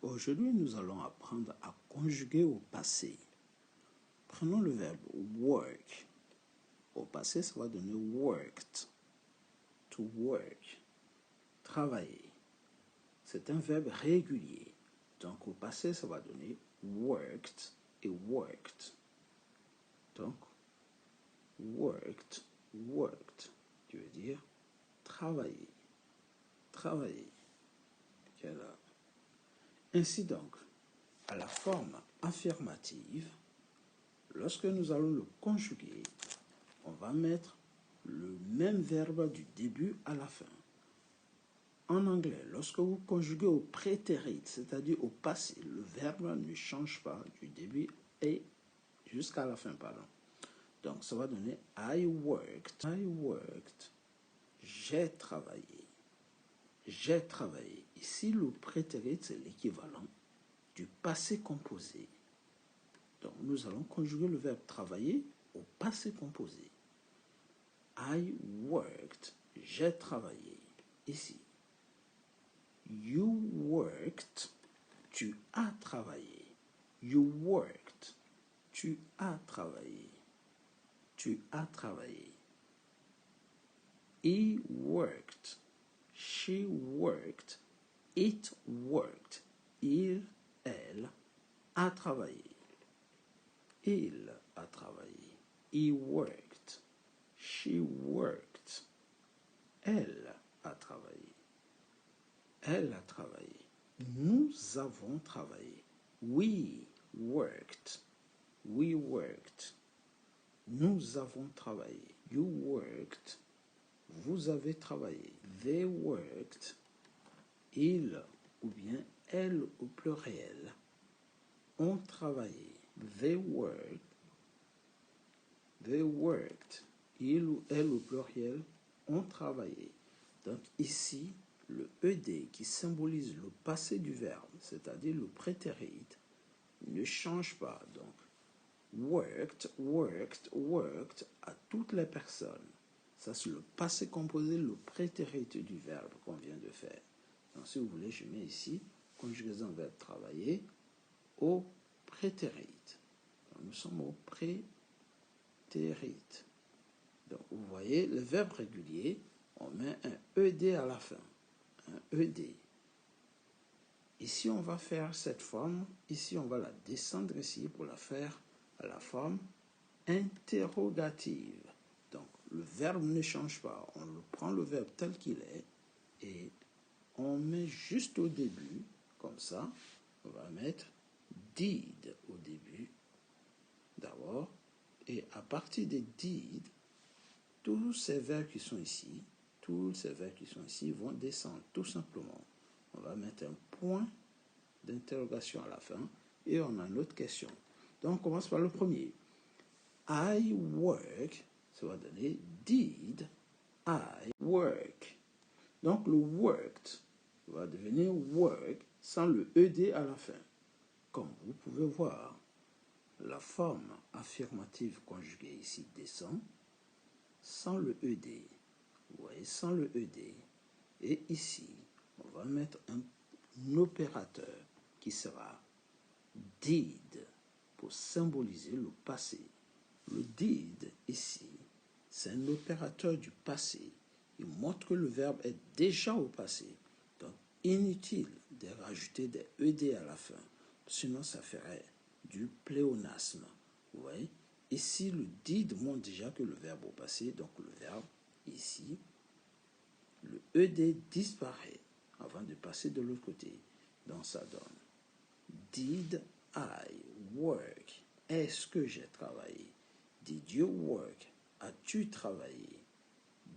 Aujourd'hui, nous allons apprendre à conjuguer au passé. Prenons le verbe work. Au passé, ça va donner worked. To work. Travailler. C'est un verbe régulier. Donc, au passé, ça va donner worked et worked. Donc, worked, worked, qui veut dire travailler. Travailler. Voilà. Ainsi donc, à la forme affirmative, lorsque nous allons le conjuguer, on va mettre le même verbe du début à la fin. En anglais, lorsque vous conjuguez au prétérit, c'est-à-dire au passé, le verbe ne change pas du début et jusqu'à la fin, pardon. Donc, ça va donner I worked, j'ai travaillé. J'ai travaillé. Ici, le prétérit, c'est l'équivalent du passé composé. Donc, nous allons conjuguer le verbe travailler au passé composé. I worked, j'ai travaillé. Ici. You worked, tu as travaillé. You worked, tu as travaillé. Tu as travaillé. He worked, she worked, it worked. Il, elle a travaillé. Il a travaillé. He worked. She worked. Elle a travaillé. Elle a travaillé. Nous avons travaillé. We worked. We worked. Nous avons travaillé. You worked. Vous avez travaillé. They worked. Ils ou bien elles au pluriel ont travaillé. They worked. They worked. Ils ou elles au pluriel ont travaillé. Donc ici, le ED qui symbolise le passé du verbe, c'est-à-dire le prétérit, ne change pas. Donc, worked, worked, worked à toutes les personnes. Ça, c'est le passé composé, le prétérit du verbe qu'on vient de faire. Donc, si vous voulez, je mets ici conjugaison verbe travailler au prétérit. Donc, nous sommes au prétérit. Donc, vous voyez, le verbe régulier, on met un ED à la fin. Un ED. Ici, on va faire cette forme. Ici, on va la descendre ici pour la faire à la forme interrogative. Donc, le verbe ne change pas. On prend le verbe tel qu'il est et on met juste au début, comme ça, on va mettre did au début, d'abord. Et à partir des did, tous ces verbes qui sont ici, vont descendre tout simplement. On va mettre un point d'interrogation à la fin et on a une autre question. Donc, on commence par le premier. I work, ça va donner did I work. Donc, le worked va devenir work sans le ED à la fin. Comme vous pouvez voir, la forme affirmative conjuguée ici descend sans le ED. Vous voyez, sans le ED. Et ici, on va mettre un opérateur qui sera did pour symboliser le passé. Le did ici, c'est un opérateur du passé. Il montre que le verbe est déjà au passé. Donc, inutile de rajouter des ED à la fin. Sinon, ça ferait du pléonasme. Vous voyez? Ici, le did montre déjà que le verbe est au passé. Donc, le verbe ici, le ED disparaît avant de passer de l'autre côté. Donc, ça donne did I work? Est-ce que j'ai travaillé? Did you work? As-tu travaillé?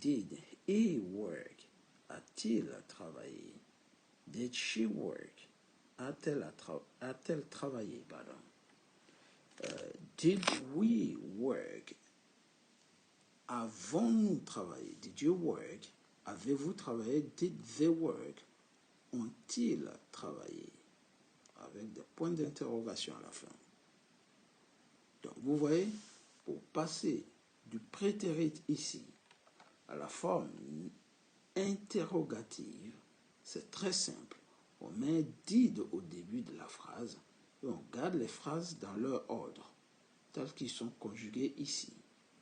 Did he work? A-t-il travaillé? Did she work? A-t-elle travaillé? Pardon. Did we work? Avons-nous travaillé? Did you work? Avez-vous travaillé? Did they work? Ont-ils travaillé? Avec des points d'interrogation à la fin. Donc, vous voyez, pour passer du prétérit ici à la forme interrogative, c'est très simple. On met did au début de la phrase et on garde les phrases dans leur ordre, tels qu'ils sont conjugués ici.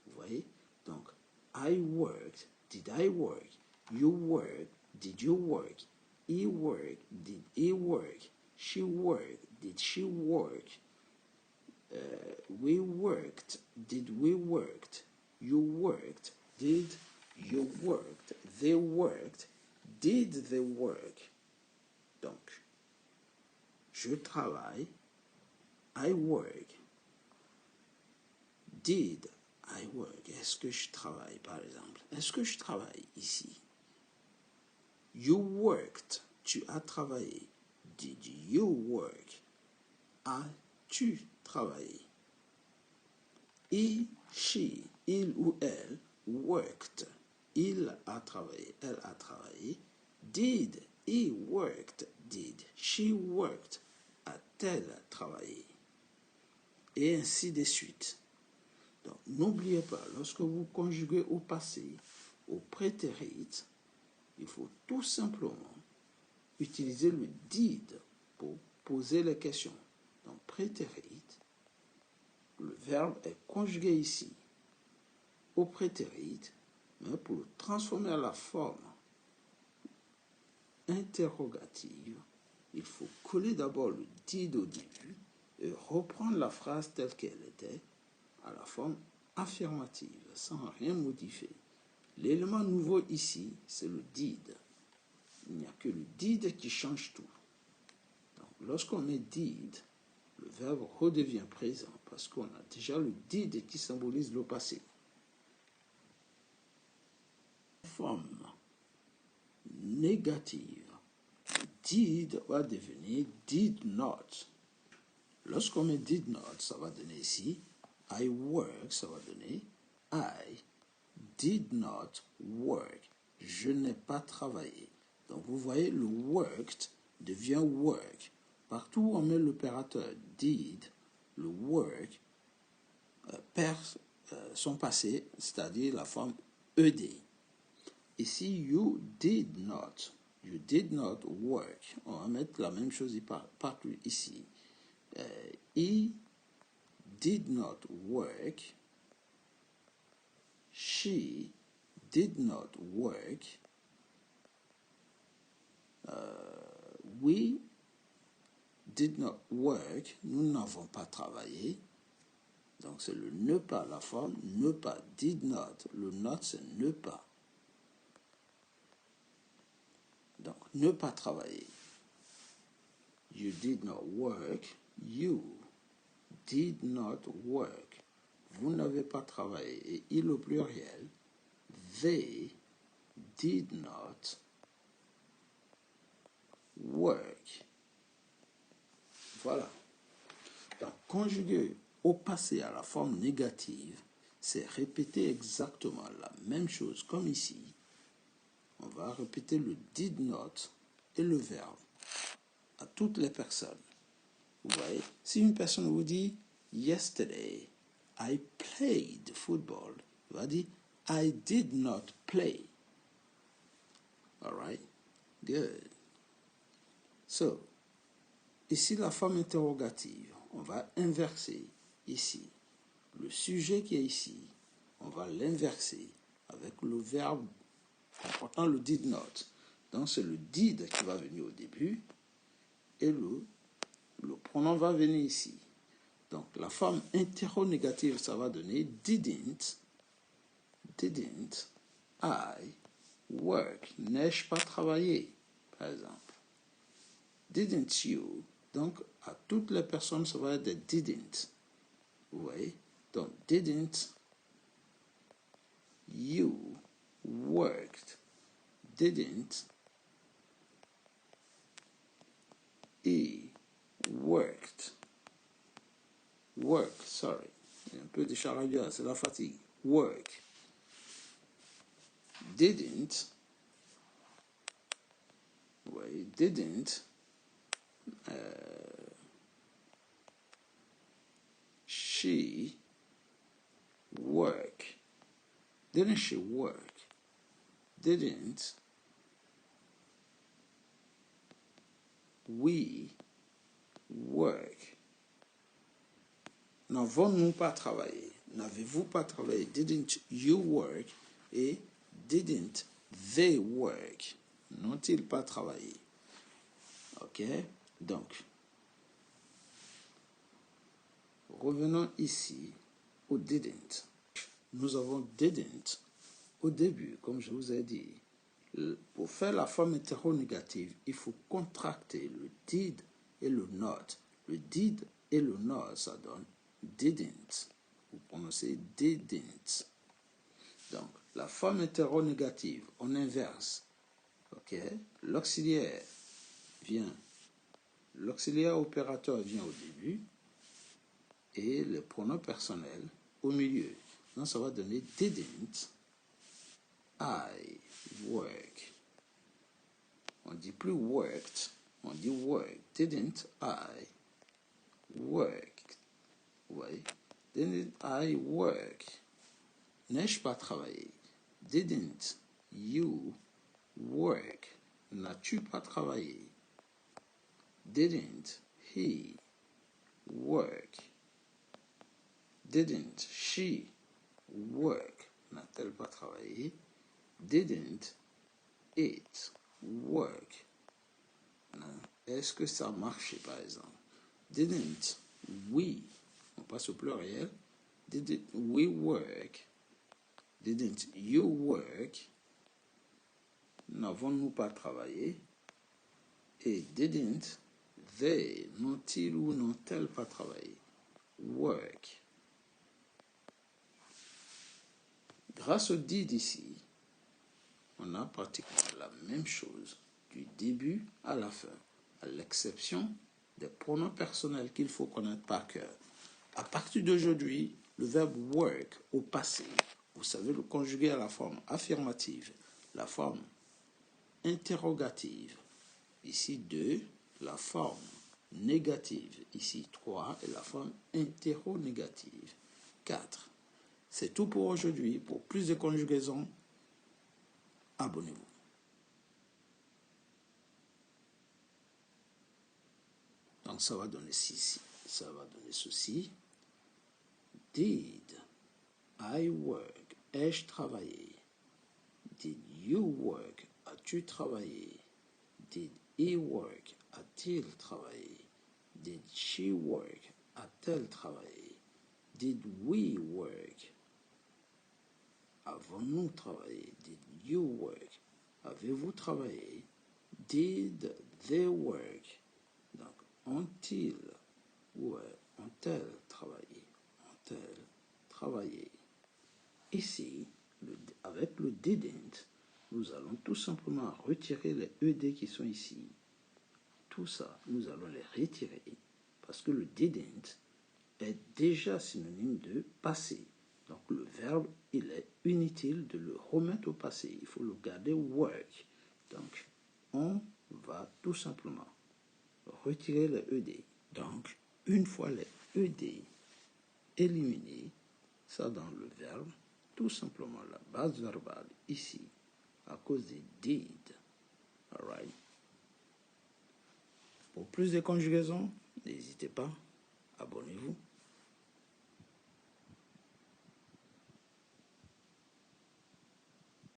Vous voyez? Donc, I worked, did I work? You worked, did you work? He worked, did he work? She worked, did she work? We worked, did we worked? You worked, did you worked? They worked, did they work? Donc, je travaille, I work. Did I work? Est-ce que je travaille, par exemple? Est-ce que je travaille ici? You worked. Tu as travaillé. Did you work? As-tu travaillé? He, she, il ou elle worked. Il a travaillé. Elle a travaillé. Did he worked? Did she worked? A-t-elle travaillé? Et ainsi de suite. Donc, n'oubliez pas, lorsque vous conjuguez au passé, au prétérit, il faut tout simplement utiliser le did pour poser les questions. Donc, prétérit, le verbe est conjugué ici au prétérit, mais pour le transformer à la forme interrogative, il faut coller d'abord le did au début et reprendre la phrase telle qu'elle était à la forme affirmative, sans rien modifier. L'élément nouveau ici, c'est le did. Il n'y a que le did qui change tout. Donc, lorsqu'on met did, le verbe redevient présent parce qu'on a déjà le did qui symbolise le passé. Forme négative. Did va devenir did not. Lorsqu'on met did not, ça va donner ici I work, ça va donner I did not work. Je n'ai pas travaillé. Donc vous voyez, le worked devient work. Partout où on met l'opérateur did, le work perd son passé, c'est-à-dire la forme ed. Ici, you did not work. On va mettre la même chose partout ici. He did not work. She did not work. We did not work. Nous n'avons pas travaillé. Donc c'est le ne pas, la forme ne pas. Did not. Le not c'est ne pas. Donc ne pas travailler. You did not work. You did not work. Vous n'avez pas travaillé. Et il au pluriel. They did not work. Voilà. Donc, conjuguer au passé à la forme négative, c'est répéter exactement la même chose comme ici. On va répéter le did not et le verbe à toutes les personnes. Vous voyez, si une personne vous dit yesterday I played football, il va dire I did not play. All right, good. So, ici la forme interrogative, on va inverser ici. Le sujet qui est ici, on va l'inverser avec le verbe comportant le did not. Donc c'est le did qui va venir au début et le pronom va venir ici. Donc la forme interrogative, ça va donner didn't I work. N'ai-je pas travaillé, par exemple. Didn't you. Donc à toutes les personnes, ça va être des didn't. Vous voyez? Donc didn't you worked. Didn't he worked. Work, sorry. Il y a un peu de charabia, c'est la fatigue. Work. Didn't. Oui, didn't. She work. Didn't she work? Didn't we work? N'avons-nous pas travaillé? N'avez-vous pas travaillé? Didn't you work? Et didn't they work? N'ont-ils pas travaillé? Ok? Donc, revenons ici au didn't. Nous avons didn't au début, comme je vous ai dit. Pour faire la forme hétéronégative, il faut contracter le did et le not. Le did et le not, ça donne didn't. Vous prononcez didn't. Donc, la forme hétéronégative, on inverse. Ok? L'auxiliaire opérateur vient au début et le pronom personnel au milieu. Donc, ça va donner didn't I work. On dit plus worked, on dit work. Didn't I work? Oui. Didn't I work? N'ai-je pas travaillé? Didn't you work? N'as-tu pas travaillé? Didn't he work? Didn't she work? N'a-t-elle pas travaillé? Didn't it work? Est-ce que ça marchait par exemple? Didn't we, on passe au pluriel, didn't we work? Didn't you work? N'avons-nous pas travaillé? Et didn't they, n'ont-ils ou n'ont-elles pas travaillé? Work. Grâce au did ici, on a pratiquement la même chose du début à la fin, à l'exception des pronoms personnels qu'il faut connaître par cœur. À partir d'aujourd'hui, le verbe work au passé, vous savez le conjuguer à la forme affirmative, la forme interrogative, ici 2, la forme négative, ici 3, et la forme interronégative, 4. C'est tout pour aujourd'hui. Pour plus de conjugaisons, abonnez-vous. Donc ça va donner ceci. Ça va donner ceci. Did I work? Ai-je travaillé? Did you work? As-tu travaillé? Did he work? A-t-il travaillé? Did she work? A-t-elle travaillé? Did we work? Avons-nous travaillé? Did you work? Avez-vous travaillé? Did they work? Donc, ont-ils ou ont-elles travaillé? Ont-elles travaillé? Ici, avec le didn't, nous allons tout simplement retirer les ED qui sont ici. Tout ça, nous allons les retirer parce que le didn't est déjà synonyme de passé. Donc le verbe, il est inutile de le remettre au passé. Il faut le garder work. Donc on va tout simplement retirer les ED. Donc une fois les ED éliminés, ça dans le verbe, tout simplement la base verbale ici, à cause des did. Alright. Pour plus de conjugaisons, n'hésitez pas, abonnez-vous.